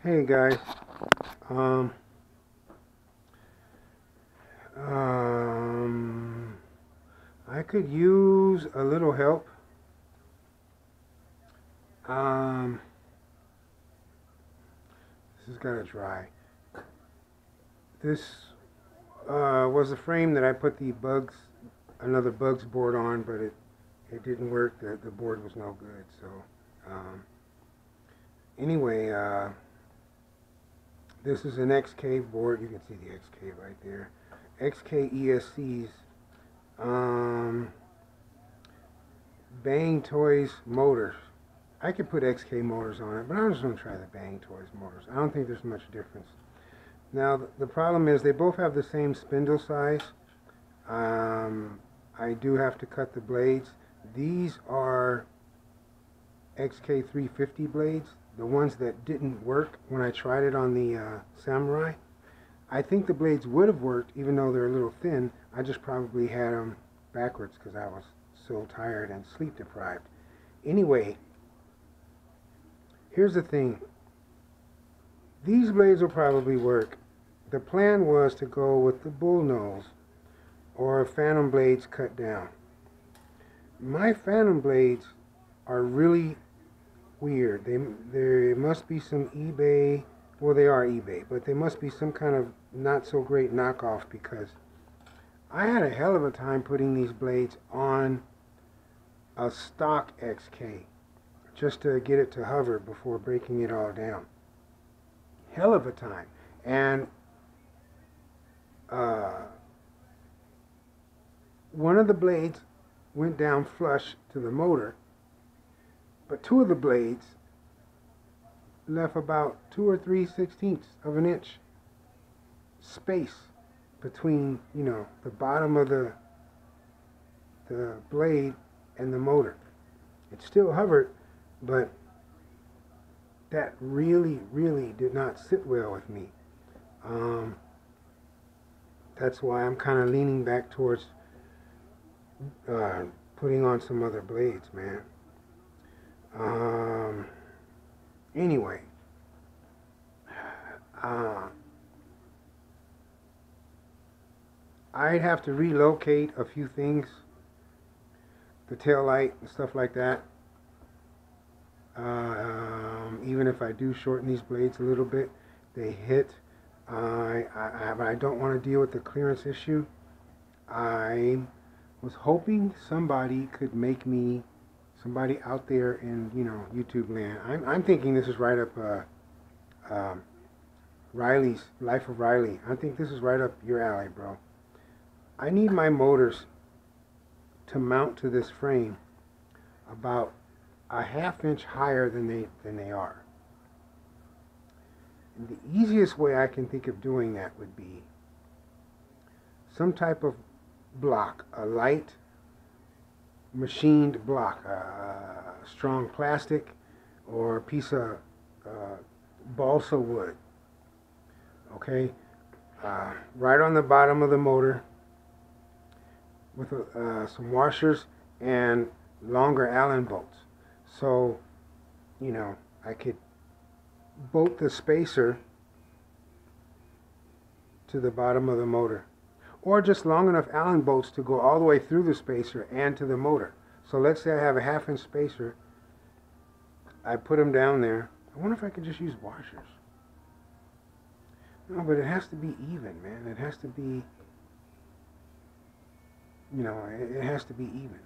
Hey guys, um, um, I could use a little help. Um, this has got to dry. This was a frame that I put another bugs board on, but it didn't work. The board was no good. So, um, anyway, this is an XK board. You can see the XK right there. XK ESCs. Um, Bang Toys motors. I could put XK motors on it, but I'm just going to try the Bang Toys motors. I don't think there's much difference. Now, the problem is they both have the same spindle size. I do have to cut the blades. These are XK350 blades, the ones that didn't work when I tried it on the Samurai. I think the blades would have worked even though they're a little thin. I just probably had them backwards because I was so tired and sleep deprived. Anyway, here's the thing. These blades will probably work. The plan was to go with the bull nose or phantom blades cut down. My phantom blades are really weird. There must be some eBay, well they are eBay, but they must be some kind of not so great knockoff because I had a hell of a time putting these blades on a stock XK just to get it to hover before breaking it all down. Hell of a time. And one of the blades went down flush to the motor, but two of the blades left about 2 or 3/16 of an inch space between, you know, the bottom of the blade and the motor. It still hovered, but that really did not sit well with me. That's why I'm kind of leaning back towards putting on some other blades, man. Anyway, I'd have to relocate a few things, the tail light and stuff like that. Even if I do shorten these blades a little bit, they hit. But I don't want to deal with the clearance issue. I was hoping somebody could make me, somebody out there in, you know, YouTube land. I'm thinking this is right up Riley's Life of Riley. I think this is right up your alley, bro. I need my motors to mount to this frame about a ½ inch higher than they are. And the easiest way I can think of doing that would be some type of block, a light machined block, strong plastic or a piece of balsa wood. Okay, right on the bottom of the motor with some washers and longer Allen bolts. So, you know, I could bolt the spacer to the bottom of the motor, or just long enough Allen bolts to go all the way through the spacer and to the motor. So let's say I have a ½ inch spacer. I put them down there. I wonder if I could just use washers. No, but it has to be even, man. It has to be, you know, it has to be even.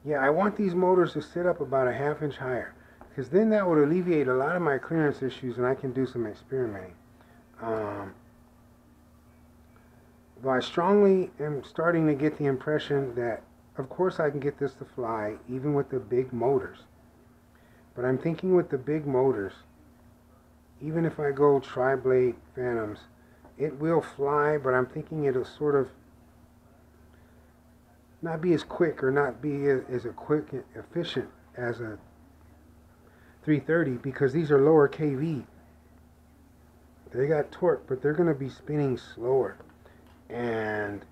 Yeah, I want these motors to sit up about a ½ inch higher, because then that would alleviate a lot of my clearance issues and I can do some experimenting. Though I strongly am starting to get the impression that, of course, I can get this to fly even with the big motors. But I'm thinking with the big motors, even if I go tri-blade Phantoms, it will fly, but I'm thinking it'll sort of not be as quick or not be as a quick and efficient as a 330, because these are lower kV. They got torque, but they're going to be spinning slower, and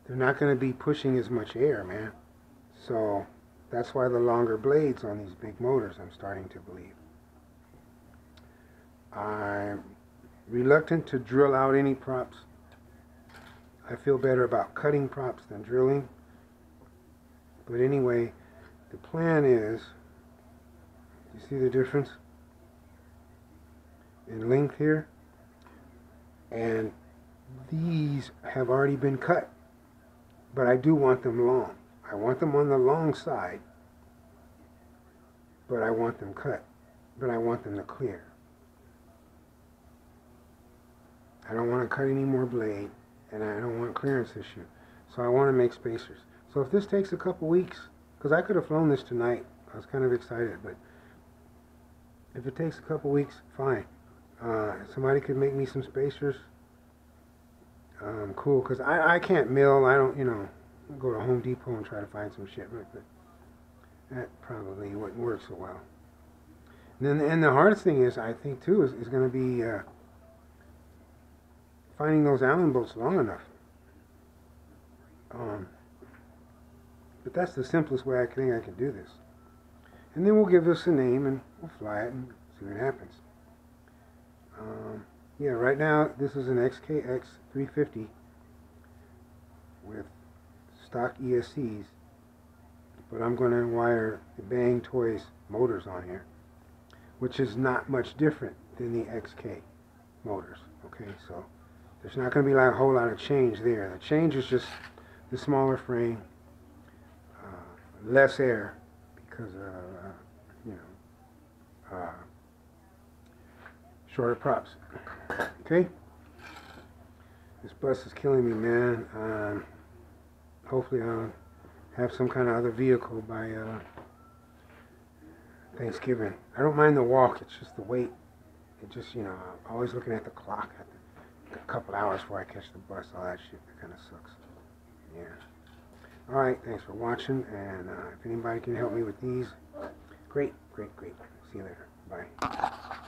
they're not going to be pushing as much air, man. So That's why the longer blades on these big motors, I'm starting to believe. I'm reluctant to drill out any props. I feel better about cutting props than drilling. But anyway, the plan is, you see the difference in length here? And these have already been cut, but I do want them long. I want them on the long side, but I want them cut, but I want them to clear. I don't want to cut any more blade, and I don't want clearance issue. So I want to make spacers. So if this takes a couple weeks, because I could have flown this tonight, I was kind of excited, but if it takes a couple weeks, fine. Somebody could make me some spacers. Cool, because I can't mill. I don't, I'll go to Home Depot and try to find some shit, but that probably wouldn't work so well. And the hardest thing is, I think too, is going to be finding those Allen bolts long enough. But that's the simplest way I think I can do this. And then we'll give this a name and we'll fly it and see what happens. Yeah, right now this is an XKX 350 with stock ESCs, but I'm going to wire the Bang Toys motors on here, which is not much different than the XK motors. Okay, so there's not going to be like a whole lot of change there. The change is just the smaller frame, less air because shorter props. Okay, this bus is killing me, man. Hopefully I'll have some kind of other vehicle by Thanksgiving. I don't mind the walk, it's just the wait. It just, I'm always looking at the clock. A couple hours before I catch the bus, all that shit, that kind of sucks. Yeah. Alright, thanks for watching, and if anybody can help me with these, great. See you later. Bye.